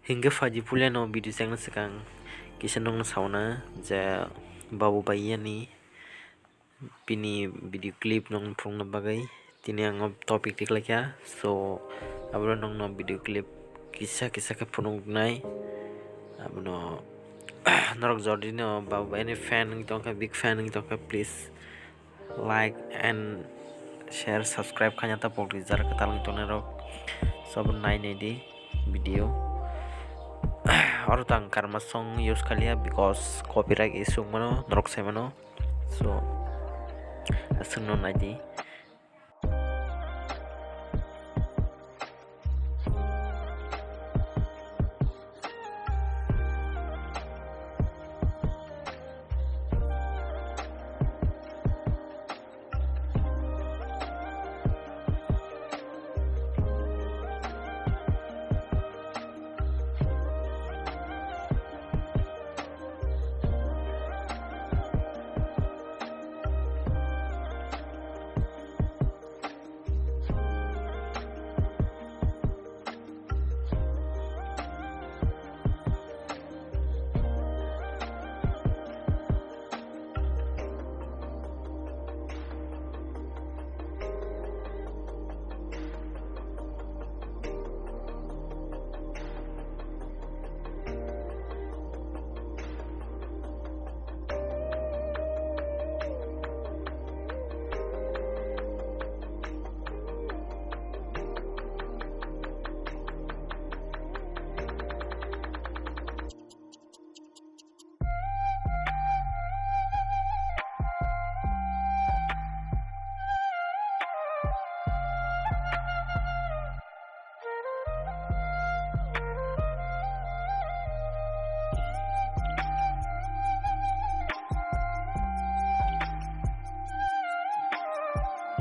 Hingga faji pulia no video sang sekang kisah nong sauna ja babu bayi ni bini video clip nong prong na bagai tini ang topik tikla kya so abro nong no video clip kisah ke punung nai abno norok jordi no babu bayi ni fan ng tongka big fan ng tongka please like and share subscribe kanya ta pok jar katalang tonero sob nai di video or tang karma song use kaliya because copyright issue mano norok sai mano so asung non aji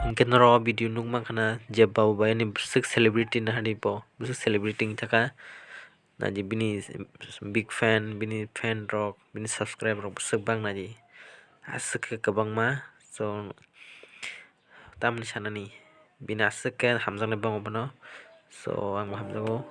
Mungkin raw video nung makana jebau bayi ni besok celebrity na hari po besok celebrity taka na ji bini big fan bini fan rock bini subscribe rock besok bang na ji asik ke bang ma so tam ni sana ni bini asik ke hamzang na bang no so ang hamzang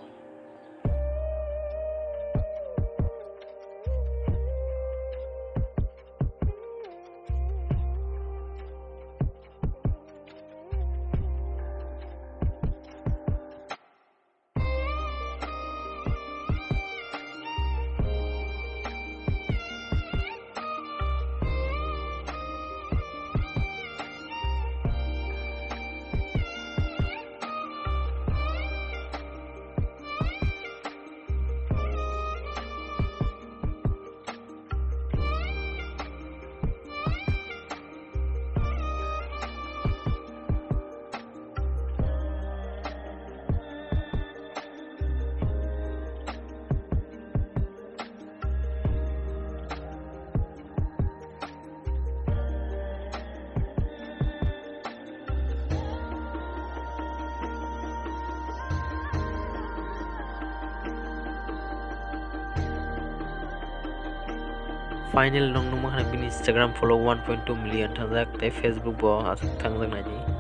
final nong nung makana bini Instagram follow 1.2 million thajak tei Facebook bo asuk thangjak naji